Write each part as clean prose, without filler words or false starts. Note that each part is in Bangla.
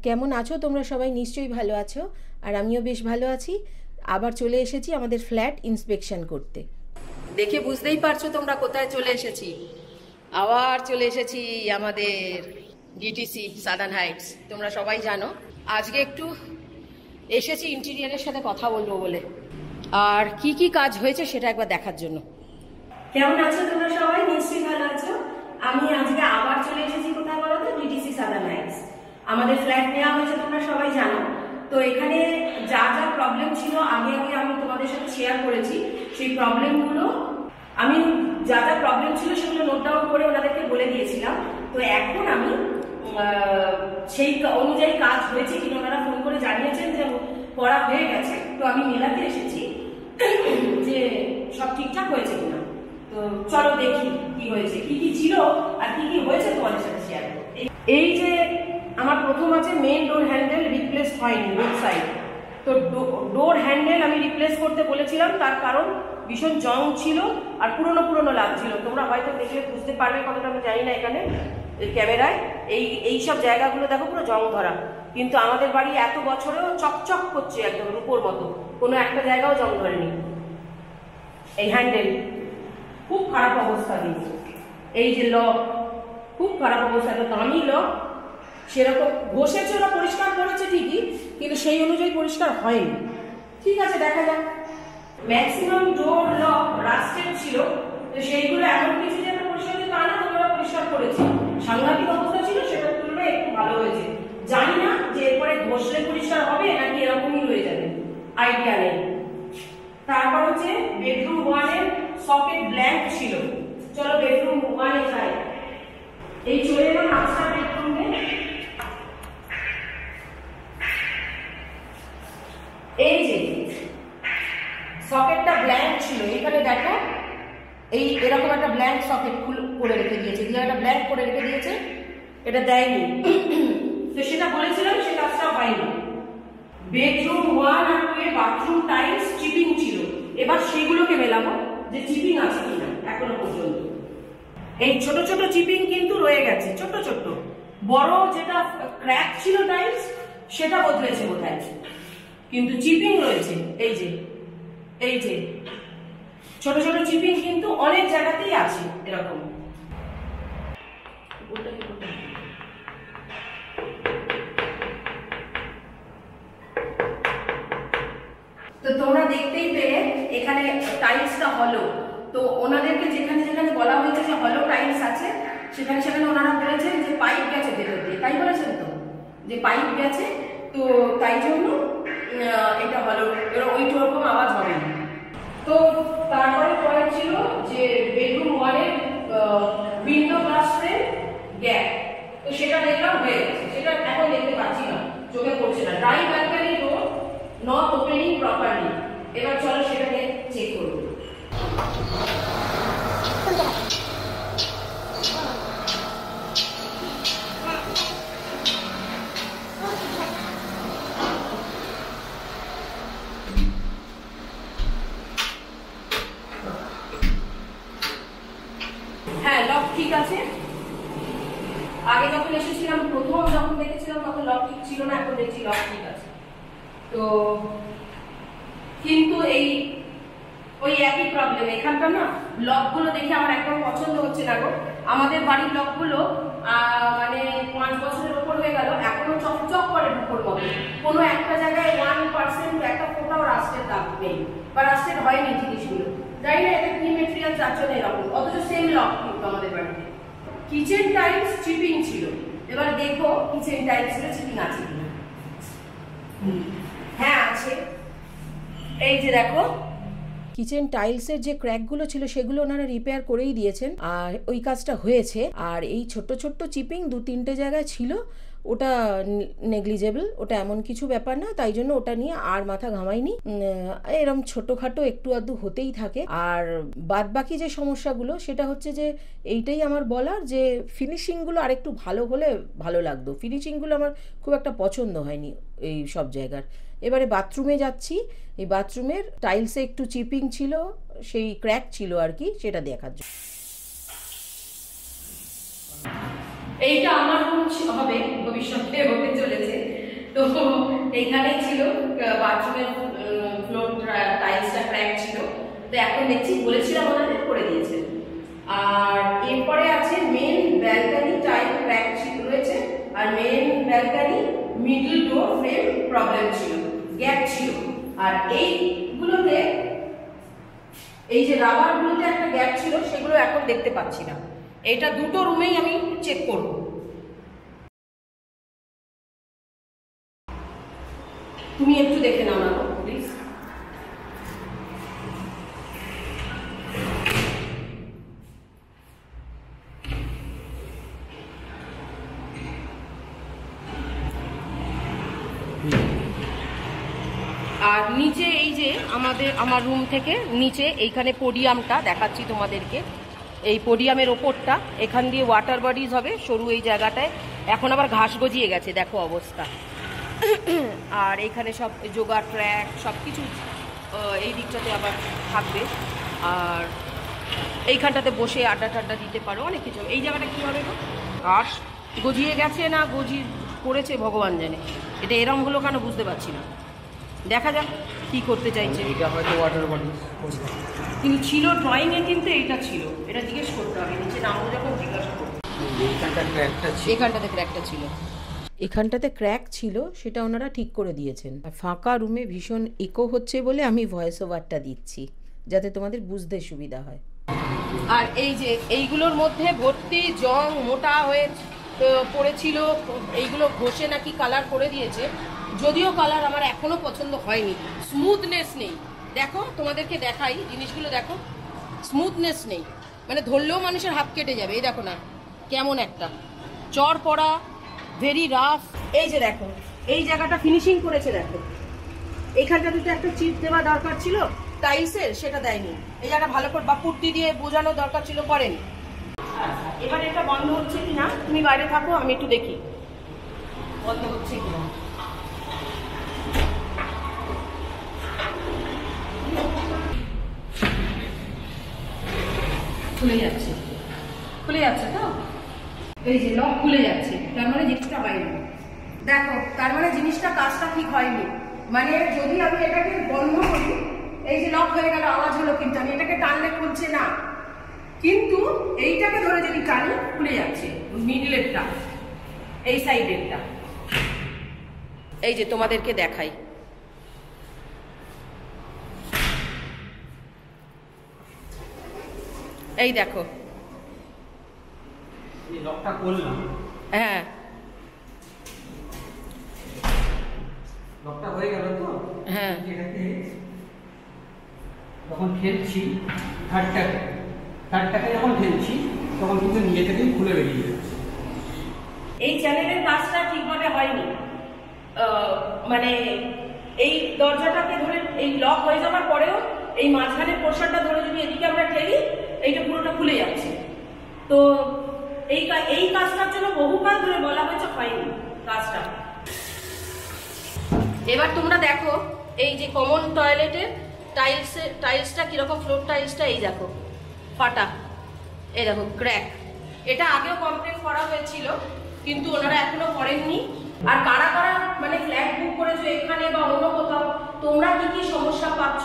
কেমন আছো তোমরা সবাই? নিশ্চয়ই ভালো আছো, আর আমিও বেশ ভালো আছি। আবার চলে এসেছি আমাদের ফ্ল্যাট ইন্সপেকশন করতে। দেখে বুঝতেই পারছো তোমরা কোথায় চলে এসেছি। আবার চলে এসেছি আমাদের ডিটিসি সাদার্ন হাইটস। তোমরা সবাই জানো আজকে একটু এসেছি ইন্টেরিয়ারের সাথে কথা বলবো বলে, আর কি কি কাজ হয়েছে সেটা একবার দেখার জন্য। কেমন আছো তোমরা সবাই? নিশ্চয়ই ভালো আছো। আমি আজকে আবার চলে এসেছি কোথায় বলো তো? DTC southern Heights. আমাদের ফ্ল্যাট নেওয়া হয়েছে, তোমরা সবাই জানো। তো এখানে যা যা প্রবলেম ছিল আগে আমি তোমাদের সাথে শেয়ার করেছি। সেই প্রবলেমগুলো আমি সেগুলো নোট ডাউন করে ওনাদেরকে বলে দিয়েছিলাম। তো এখন আমি সেই অনুযায়ী কাজ হয়েছে কিনা ওনারা ফোন করে জানিয়েছেন যে করা হয়ে গেছে। তো আমি মেলাতে এসেছি যে সব ঠিকঠাক হয়েছে কিনা। তো চলো দেখি কি হয়েছে, কি কি ছিল আর কি কি হয়েছে তোমাদের সাথে শেয়ার করব। এই যে আমার প্রথম আছে মেইন ডোর হ্যান্ডেল রিপ্লেস হয়নি বোথ সাইড। তো ডোর হ্যান্ডেল আমি রিপ্লেস করতে বলেছিলাম, তার কারণ ভীষণ জং ছিল আর পুরনো লাগছিল। তোমরা হয়তো দেখলে বুঝতে পারবে কতটা, আমি জানি না এখানে ক্যামেরায় এই সব জায়গাগুলো দেখো পুরো জং ধরা, কিন্তু আমাদের বাড়ি এত বছরেও চকচক করছে একদম রূপোর মতো, কোনো একটা জায়গাও জং ধরেনি। এই হ্যান্ডেল খুব খারাপ অবস্থা দিয়েছে। এই যে লক খুব খারাপ অবস্থা, তো দামি লক, সেরকম বসেছে ওরা পরিষ্কার করেছে ঠিকই, কিন্তু সেই অনুযায়ী পরিষ্কার হয়নি। ঠিক আছে, দেখা যাক। ম্যাক্সিমাম ডোর লক রাস্টেড ছিল, তো সেইগুলো এমন কিছু যে পরিষ্কার তা না, তোমরা পরিষ্কার করেছি। সাংঘাতিক অবস্থা ছিল, সেটার তুলনায় একটু ভালো হয়েছে। জানি না যে এরপরে ঘষলে পরিষ্কার হবে নাকি এরকমই রয়ে যাবে, আইডিয়া নেই। তারপর হচ্ছে বেডরুম 1 এর সকেট ব্ল্যাঙ্ক ছিল। চলো বেডরুম 1 এ যাই। এই চলে এলাম মাস্টার বেডরুমে। এই যে সকেটটা ব্ল্যাঙ্ক ছিল, এখানে দেখো এই এরকম একটা ব্ল্যাঙ্ক সকেট করে রেখে দিয়েছে, একটা ব্ল্যাঙ্ক করে রেখে দিয়েছে, এটা দেয়নি। তো সেটা বলেছিলাম, সে কাজটা হয়নি। বেডরুম 1 আর 2 এর বাথরুম টাইলস চিপিং ছিল, এবার সেগুলোকে মেলাবো যে চিপিং আছে কিনা। এখনো পর্যন্ত এই ছোট ছোট চিপিং কিন্তু রয়ে গেছে, ছোট বড় যেটা ক্র্যাক ছিল টাইলস সেটা বদলেছে বোধহয়, কিন্তু চিপিং রয়েছে। এই যে ছোট চিপিং কিন্তু অনেক জায়গাতেই আছে এরকম। তো তোমরা দেখতেই পেলে এখানে টাইলসটা হলো। তো ওনাদেরকে যেখানে বলা হয়েছে যে হলো টাইলস আছে, সেখানে ওনারা বলেছেন যে পাইপ গেছে ভেতর দিয়ে, তাই বলেছেন তো যে পাইপ গেছে, তো তাই জন্য এটা হলো, ওই রকম আওয়াজ হবে না। তো তারপরে পয়েন্ট ছিল যে বেডরুম 1 এর উইন্ডো গ্লাসের গ্যাপ, তো সেটা দেখলাম হয়ে গেছে। সেটা এখন দেখতে পাচ্ছি না, চোখে পড়ছে না। Dry balcony door not opening properly. এবার চলো সেটাকে চেক করব। হ্যাঁ, লক ঠিক আছে। আগে যখন এসেছিলাম, প্রথম যখন দেখেছিলাম তখন লক ঠিক ছিল না, এখন দেখছি লক ঠিক আছে। তো কিন্তু ওই একই প্রবলেম এখানকার না, লকগুলো দেখে আমার একদম পছন্দ হচ্ছে না গো। আমাদের বাড়ির লকগুলো মানে 5 বছরের উপর হয়ে গেল, এখনো চকচক করে রূপোর মতো। কোনো একটা জায়গায় 1% একটা ফোটাও রাস্টের দাগ নেই, বা রাস্টের হয়নি জিনিসগুলো। জানি না এটা কি মেটেরিয়াল, যার জন্য এরকম। অথচ সেম লক কিন্তু আমাদের বাড়িতে। কিচেন টাইলস চিপিং ছিল, এবার দেখো কিচেন টাইলসের চিপিং আছে কিনা। হ্যাঁ আছে, এই যে দেখো কিচেন টাইলসের যে ক্র্যাকগুলো ছিল সেগুলো ওনারা রিপেয়ার করেই দিয়েছেন, আর ওই কাজটা হয়েছে। আর এই ছোট্ট চিপিং 2-3টে জায়গায় ছিল, ওটা নেগলিজেবল, ওটা এমন কিছু ব্যাপার না, তাই জন্য ওটা নিয়ে আর মাথা ঘামাইনি। এরকম ছোটোখাটো একটু আধটু হতেই থাকে। আর বাদ বাকি যে সমস্যাগুলো, সেটা হচ্ছে যে এইটাই আমার বলার, যে ফিনিশিংগুলো আরেকটু ভালো হলে ভালো লাগতো। ফিনিশিংগুলো আমার খুব একটা পছন্দ হয়নি এই সব জায়গার। এবারে বাথরুমে যাচ্ছি। এই বাথরুমের টাইলসে একটু চিপিং ছিল, সেই ক্র্যাক ছিল আর কি, সেটা দেখার জন্য। এইটা আমার রুম হবে, ভবিষ্যতে হতে চলেছে। এইখানেই ছিল বাথরুমের ফ্লোর টাইলসটা ক্র্যাক ছিল, তো এখন দেখছি বলেছিলাম ওনাদের করে দিয়েছেন। আর এরপরে আছে মেন ব্যালকনি টাইল ক্র্যাক রয়েছে, আর মেন ব্যালকনি মিডল ডোর ফ্রেম প্রবলেম ছিল, গ্যাপ ছিল। আর এইগুলোতে এই যে রাবারগুলোতে একটা গ্যাপ ছিল, সেগুলো এখন দেখতে পাচ্ছি না। এটা দুটো রুমেই আমি চেক করব। তুমি একটু দেখে নাও না প্লিজ। আর নিচে এই যে আমার রুম থেকে নিচে এইখানে পোডিয়ামটা দেখাচ্ছি তোমাদেরকে, এই পোডিয়ামের ওপরটা এখান দিয়ে ওয়াটার বডিজ হবে সরু এই জায়গাটায়, এখন আবার ঘাস গজিয়ে গেছে দেখো অবস্থা। আর এইখানে সব যোগা ট্র্যাক সব কিছু এই দিকটাতে আবার থাকবে, আর এইখানটাতে বসে আড্ডা টাড্ডা দিতে পারো, অনেক কিছু। এই জায়গাটা কী হবে গো, ঘাস গজিয়ে গেছে না গজি পড়েছে ভগবান জানে, এটা এরম হলো কেন বুঝতে পারছি না। দেখা যাক কি করতে চাইছে। এটা হয়তো ওয়াটার বডি কিন্তু ছিল ড্রয়িংয়ে, কিন্তু এইটা ছিল, এটা জিজ্ঞেস করতে হবে নিচে নামবো যখন জিজ্ঞাসা করবো। এখানটাতে ক্র্যাকটা ছিল, এখানটাতে ক্র্যাক ছিল, সেটা ওনারা ঠিক করে দিয়েছেন। ফাঁকা রুমে ভীষণ ইকো হচ্ছে বলে আমি ভয়েস ওভারটা দিচ্ছি যাতে তোমাদের বুঝতে সুবিধা হয়। আর এই যে এইগুলোর মধ্যে ভর্তি জং মোটা হয়ে পড়েছিল, এইগুলো ঘষে নাকি কালার করে দিয়েছে, যদিও কালার আমার এখনো পছন্দ হয়নি, স্মুথনেস নেই। দেখো তোমাদেরকে দেখাই জিনিসগুলো, দেখো স্মুথনেস নেই, মানে ধরলেও মানুষের হাত কেটে যাবে। এই দেখো না কেমন একটা চর পড়া, ভেরি রাফ। এই যে দেখো এই জায়গাটা ফিনিশিং করেছে, দেখো এইখানটা দুটো একটা চিপ দেওয়া দরকার ছিল টাইলসের, সেটা দেয়নি। এই জায়গাটা ভালো করে বা পুট্টি দিয়ে বোঝানো দরকার ছিল, করেনি। এবার এটা বন্ধ হচ্ছে কিনা, তুমি বাইরে থাকো, আমি একটু দেখি বন্ধ হচ্ছে কিনা। খুলে যাচ্ছে, খুলে যাচ্ছে তো, এই যে লক খুলে যাচ্ছে, তার মানে জিনিসটা হয়নি। দেখো তার মানে জিনিসটা কাজটা ঠিক হয়নি। মানে যদি আমি এটাকে বন্ধ করি, এই যে লক হয়ে গেল, আওয়াজ হলো, কিন্তু আমি এটাকে টানলে খুলছে না, কিন্তু এইটাকে ধরে যদি টানি খুলে যাচ্ছে, মিডলেরটা এই সাইডেরটা। এই যে তোমাদেরকে দেখাই, এই দেখো লকটা করলাম, হ্যাঁ লকটা হয়ে গেল তো। হ্যাঁ এটাকে যখন ঠেলছি থার্ডটাকে যখন ঠেলছি তখন কিন্তু নিজে থেকেই খুলে বেরিয়ে যাচ্ছে। এই চ্যানেলের কাজটা ঠিকভাবে হয়নি, মানে এই দরজাটাকে ধরে এই লক হয়ে যাওয়ার পরেও এই মাঝখানের পোর্শনটা ধরে যদি এদিকে আমরা ঠেলি, এইটা পুরোটা খুলে যাচ্ছে। তো এই কাজটার জন্য বহুকাল ধরে বলা হয়েছে, হয়নি কাজটা। এবার তোমরা দেখো এই যে কমন টয়লেটের টাইলসটা কিরকম, ফ্লোর টাইলসটা এই দেখো ফাটা, এই দেখো ক্র্যাক। এটা আগেও কমপ্লেন করা হয়েছিল, কিন্তু ওনারা এখনো করেননি। আর কারা কারা মানে ফ্ল্যাট বুক করেছো এখানে বা অন্য কোথাও, তোমরা কি কি সমস্যা পাচ্ছ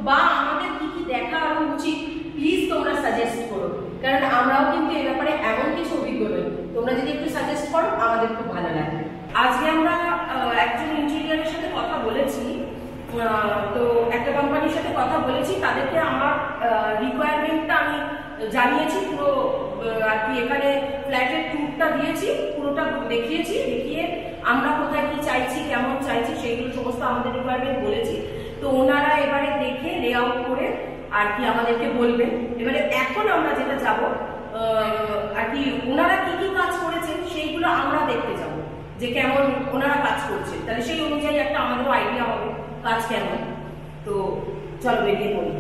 বা আমাদের কি কি দেখা আরো উচিত, প্লিজ তোমরা সাজেস্ট করো, কারণ আমরাও কিন্তু এ ব্যাপারে এমন কিছু অভিজ্ঞ নই। তোমরা যদি একটু সাজেস্ট করো আমাদের খুব ভালো লাগবে। আজকে আমরা একজন ইঞ্জিনিয়ারের সাথে কথা বলেছি, তো একটা কোম্পানির সাথে কথা বলেছি, তাদেরকে আমার রিকোয়ারমেন্টটা আমি জানিয়েছি পুরো, আর কি এখানে ফ্ল্যাটের ট্যুরটা দিয়েছি, পুরোটা দেখিয়েছি, দেখিয়ে আমরা কোথায় কি চাইছি, কেমন চাইছি, সেইগুলো সমস্ত আমাদের রিকোয়ারমেন্ট বলেছি। তো ওনারা এবারে দেখে লেআউট করে আর কি আমাদেরকে বলবেন। এবারে এখন আমরা যেটা যাব আর কি, ওনারা কি কি কাজ করেছেন সেইগুলো আমরা দেখতে যাব, যে কেমন ওনারা কাজ করছেন, তাহলে সেই অনুযায়ী একটা আমাদেরও আইডিয়া হবে কাজ কেমন। তো চলো বেরিয়ে পড়ি।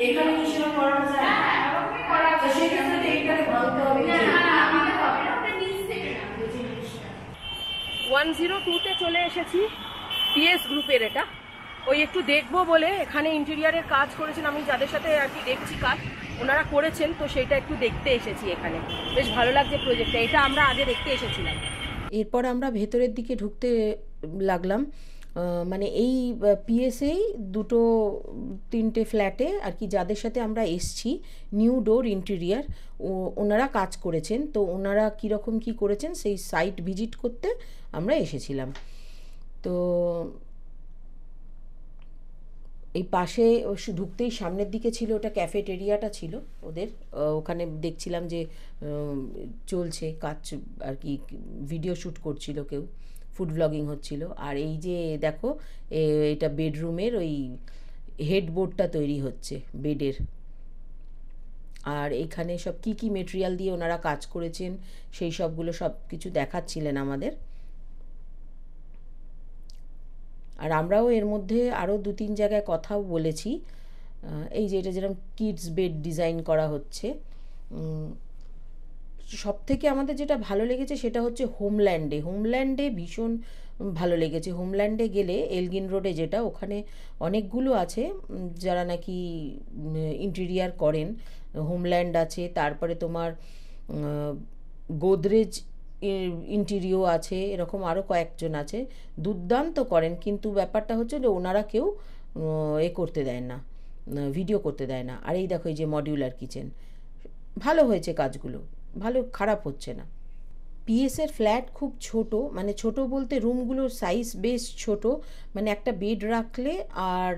এখানে কি সেরকম করা যায়, তো সেক্ষেত্রে এইখানে ভাঙতে হবে। 102-তে চলে এসেছি, পিএস গ্রুপের এটা। ওই একটু দেখবো বলে এখানে ইন্টেরিয়ারের কাজ করেছেন, আমি যাদের সাথে আর কি দেখছি কাজ ওনারা করেছেন, তো সেটা একটু দেখতে এসেছি এখানে। বেশ ভালো লাগছে প্রজেক্টটা, এটা আমরা আগে দেখতে এসেছিলাম। এরপর আমরা ভেতরের দিকে ঢুকতে লাগলাম। মানে এই পিএসএই 2-3টে ফ্ল্যাটে আর কি যাদের সাথে আমরা এসছি, নিউ ডোর ইন্টেরিয়ার ওনারা কাজ করেছেন। তো ওনারা কীরকম কী করেছেন সেই সাইট ভিজিট করতে আমরা এসেছিলাম। তো এই পাশে ঢুকতেই সামনের দিকে ছিল ওটা ক্যাফেটেরিয়াটা ছিল ওদের। ওখানে দেখছিলাম যে চলছে কাজ আর কি, ভিডিও শ্যুট করছিল কেউ, ফুড ব্লগিং হচ্ছিল। আর এই যে দেখো এটা বেডরুমের ওই হেডবোর্ডটা তৈরি হচ্ছে বেডের। আর এখানে সব কি কি মেটেরিয়াল দিয়ে ওনারা কাজ করেছেন সেই সবগুলো সব কিছু দেখাচ্ছিলেন আমাদের। আর আমরাও এর মধ্যে আরও 2-3 জায়গায় কথাও বলেছি। এই যে এটা যেরকম কিডস বেড ডিজাইন করা হচ্ছে। সব থেকে আমাদের যেটা ভালো লেগেছে সেটা হচ্ছে হোমল্যান্ডে ভীষণ ভালো লেগেছে। হোমল্যান্ডে গেলে এলগিন রোডে যেটা, ওখানে অনেকগুলো আছে যারা নাকি ইন্টেরিয়ার করেন। হোমল্যান্ড আছে, তারপরে তোমার গোদরেজ ইন্টেরিয়র আছে, এরকম আরও কয়েকজন আছে, দুর্দান্ত করেন। কিন্তু ব্যাপারটা হচ্ছে যে ওনারা কেউ করতে দেয় না, ভিডিও করতে দেয় না। আর এই দেখো এই যে মডিউলার কিচেন, ভালো হয়েছে কাজগুলো, ভালো, খারাপ হচ্ছে না। পিএসের ফ্ল্যাট খুব ছোট, মানে ছোট বলতে রুমগুলোর সাইজ বেশ ছোট, মানে একটা বেড রাখলে আর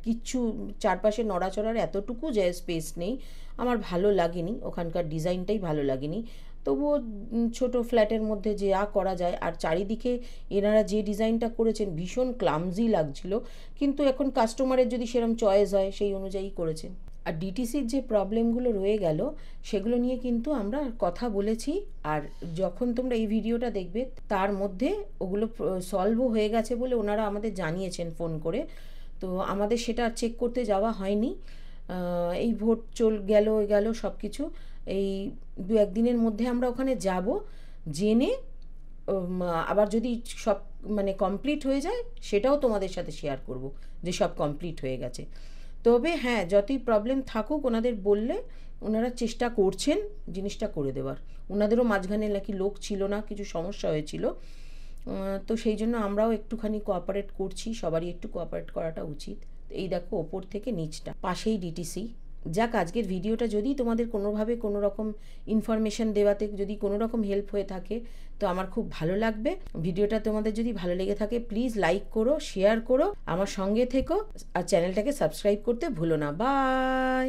কিচ্ছু চারপাশে নড়াচড়ার এতটুকু যে স্পেস নেই। আমার ভালো লাগেনি, ওখানকার ডিজাইনটাই ভালো লাগেনি। তবুও ছোট ফ্ল্যাটের মধ্যে যা করা যায়। আর চারিদিকে এনারা যে ডিজাইনটা করেছেন ভীষণ ক্লামজি লাগছিল, কিন্তু এখন কাস্টমারের যদি সেরকম চয়েস হয় সেই অনুযায়ী করেছেন। আর ডিটিসির যে প্রবলেমগুলো রয়ে গেল সেগুলো নিয়ে কিন্তু আমরা কথা বলেছি। আর যখন তোমরা এই ভিডিওটা দেখবে তার মধ্যে ওগুলো সলভও হয়ে গেছে বলে ওনারা আমাদের জানিয়েছেন ফোন করে। তো আমাদের সেটা চেক করতে যাওয়া হয়নি। এই ভোট গেল সব কিছু। এই 2-1 দিনের মধ্যে আমরা ওখানে যাব, জেনে আবার যদি সব মানে কমপ্লিট হয়ে যায় সেটাও তোমাদের সাথে শেয়ার করব যে সব কমপ্লিট হয়ে গেছে। তবে হ্যাঁ, যতই প্রবলেম থাকুক ওনাদের বললে ওনারা চেষ্টা করছেন জিনিসটা করে দেওয়ার। ওনাদেরও মাঝখানে নাকি লোক ছিল না, কিছু সমস্যা হয়েছিল। তো সেই জন্য আমরাও একটুখানি কোঅপারেট করছি, সবারই একটু কোঅপারেট করাটা উচিত। এই দেখো ওপর থেকে নিচটা পাশেই ডিটিসি। যাক, আজকের ভিডিওটা যদি তোমাদের কোনোভাবে কোনো রকম ইনফরমেশান দেওয়াতে যদি কোনো রকম হেল্প হয়ে থাকে তো আমার খুব ভালো লাগবে। ভিডিওটা তোমাদের যদি ভালো লেগে থাকে প্লিজ লাইক করো, শেয়ার করো, আমার সঙ্গে থেকো, আর চ্যানেলটাকে সাবস্ক্রাইব করতে ভুলো না। বাই।